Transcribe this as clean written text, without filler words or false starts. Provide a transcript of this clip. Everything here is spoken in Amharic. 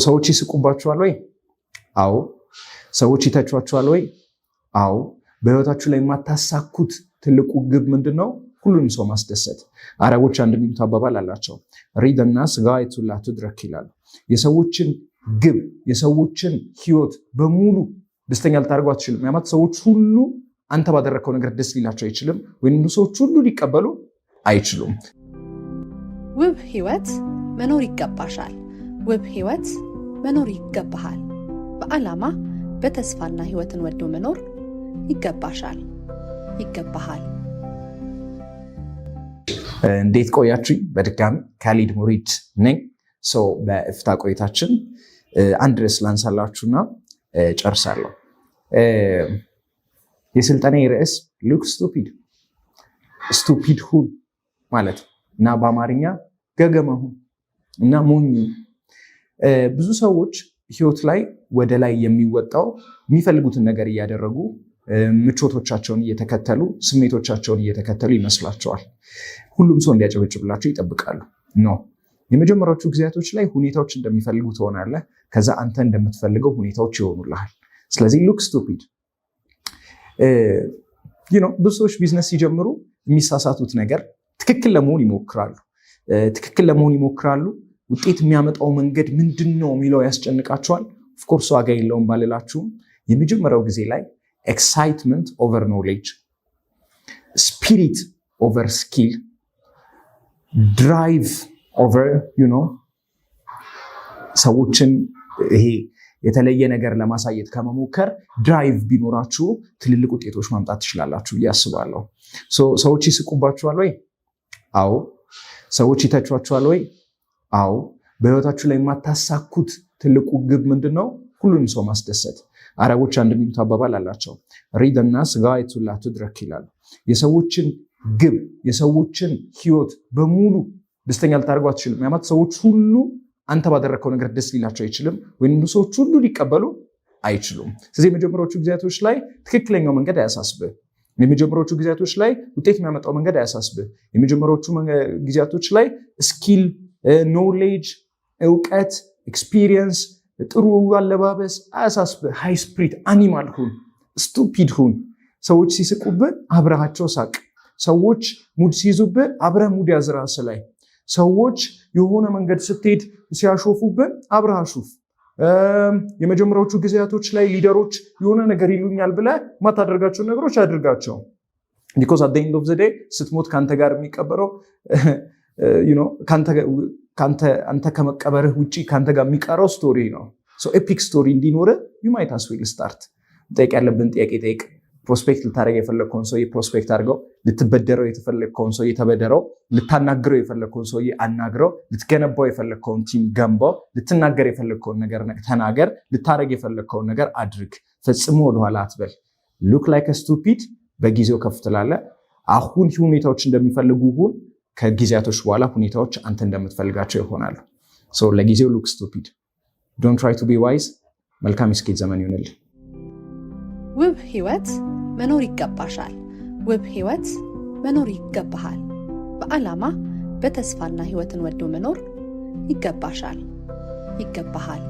ሰዎች ይስቁባችኋል ወይ? አዎ። ሰዎች ይተቿችኋል ወይ? አዎ። በህይወታችሁ ላይ የማታሳኩት ትልቁ ግብ ምንድነው? ሁሉንም ሰው ማስደሰት። አረቦች አንድ የሚሉት አባባል አላቸው፣ ሪድ الناس غاية لا تدرك ይላሉ። የሰዎችን ግብ የሰዎችን ህይወት በሙሉ ደስተኛ ልታደርጉ አትችልም። ያማት ሰዎች ሁሉ አንተ ባደረከው ነገር ደስ ሊላቸው አይችልም፣ ወይንም ሰዎች ሁሉ ሊቀበሉ አይችሉም። ውብ ህይወት መኖር ይገባሻል። ውብ ህይወት መኖር ይገባሃል። በዓላማ በተስፋና ህይወትን ወዶ መኖር ይገባሻል፣ ይገባሃል። እንዴት ቆያችሁኝ? በድጋሚ ካሊድ ሙሪድ ነኝ። በእፍታ ቆይታችን አንድ ርዕስ ላንሳላችሁና ጨርሳለሁ። የስልጠና ርዕስ ሉክ ስቱፒድ፣ ስቱፒድ ሁን ማለት እና በአማርኛ ገገማ ሁን እና ሞኝ። ብዙ ሰዎች ህይወት ላይ ወደ ላይ የሚወጣው የሚፈልጉትን ነገር እያደረጉ ምቾቶቻቸውን እየተከተሉ ስሜቶቻቸውን እየተከተሉ ይመስላቸዋል። ሁሉም ሰው እንዲያጨበጭብላቸው ይጠብቃሉ። የመጀመሪያዎቹ ጊዜያቶች ላይ ሁኔታዎች እንደሚፈልጉ ትሆናለህ። ከዛ አንተ እንደምትፈልገው ሁኔታዎች ይሆኑልሃል። ስለዚህ ሉክ ስቱፒድ። ብዙ ሰዎች ቢዝነስ ሲጀምሩ የሚሳሳቱት ነገር ትክክል ለመሆን ይሞክራሉ። ውጤት የሚያመጣው መንገድ ምንድን ነው የሚለው ያስጨንቃቸዋል። ኦፍኮርስ ዋጋ የለውም ባልላችሁም የመጀመሪያው ጊዜ ላይ ኤክሳይትመንት ኦቨር ኖሌጅ፣ ስፒሪት ኦቨር ስኪል፣ ድራይቭ ኦቨር ሰዎችን ይሄ የተለየ ነገር ለማሳየት ከመሞከር ድራይቭ ቢኖራችሁ ትልልቅ ውጤቶች ማምጣት ትችላላችሁ ብዬ አስባለሁ። ሰዎች ይስቁባችኋል ወይ? አዎ። ሰዎች ይተቿችኋል ወይ? አዎ። በህይወታችሁ ላይ የማታሳኩት ትልቁ ግብ ምንድነው? ሁሉንም ሰው ማስደሰት። አረቦች አንድ የሚሉት አባባል አላቸው፣ ሪድ الناس غاية لا تدرك ይላሉ። የሰዎችን ግብ የሰዎችን ህይወት በሙሉ ደስተኛ ልታደርጉ አትችልም። ያማት ሰዎች ሁሉ አንተ ባደረከው ነገር ደስ ሊላቸው አይችልም፣ ወይንም ሰዎች ሁሉ ሊቀበሉ አይችሉም። ስለዚህ የመጀመሪያዎቹ ጊዜያቶች ላይ ትክክለኛው መንገድ አያሳስብህ። የመጀመሪያዎቹ ጊዜያቶች ላይ ውጤት የሚያመጣው መንገድ አያሳስብህ። የመጀመሪያዎቹ ጊዜያቶች ላይ ስኪል፣ ኖሌጅ፣ እውቀት፣ ኤክስፒሪየንስ፣ ጥሩ አለባበስ አያሳስብህ። ሃይ ስፒሪት አኒማል ሁን፣ ስቱፒድ ሁን። ሰዎች ሲስቁብህ አብረሃቸው ሳቅ። ሰዎች ሙድ ሲይዙብህ አብረህ ሙድ ያዝ ራስህ ላይ። ሰዎች የሆነ መንገድ ስትሄድ ሲያሾፉብህ አብረህ አሹፍ። የመጀመሪያዎቹ ጊዜያቶች ላይ ሊደሮች የሆነ ነገር ይሉኛል ብለህ ማታደርጋቸው ነገሮች አድርጋቸው። ቢኮዝ አት ዘ ኤንድ ኦፍ ዘ ዴይ ስትሞት ካንተ ጋር የሚቀበረው አንተ ከመቀበርህ ውጪ ካንተ ጋር የሚቀረው ስቶሪ ነው። ኤፒክ ስቶሪ እንዲኖርህ ዩ ማይት አስ ዌል ስታርት። ጠይቅ ያለብን ጥያቄ ጠይቅ። ፕሮስፔክት ልታደርግ የፈለግከውን ሰውዬ ፕሮስፔክት አድርገው። ልትበደረው የተፈለግከውን ሰውዬ ተበደረው። ልታናግረው የፈለግከውን ሰውዬ አናግረው። ልትገነባው የፈለግከውን ቲም ገንባው። ልትናገር የፈለግከውን ነገር ተናገር። ልታደርግ የፈለግከውን ነገር አድርግ። ፈጽሞ ወደኋላ አትበል። ሉክ ላይክ ስቱፒድ። በጊዜው ከፍ ትላለህ። አሁን ሁኔታዎች እንደሚፈልጉ ሁን። ከጊዜያቶች በኋላ ሁኔታዎች አንተ እንደምትፈልጋቸው ይሆናሉ። ለጊዜው ሉክ ስቱፒድ። ዶንት ትራይ ቱ ቢ ዋይዝ። መልካም የስኬት ዘመን ይሁንልህ። ውብ ህይወት መኖር ይገባሻል። ውብ ህይወት መኖር ይገባሃል። በዓላማ በተስፋና ህይወትን ወዶ መኖር ይገባሻል፣ ይገባሃል።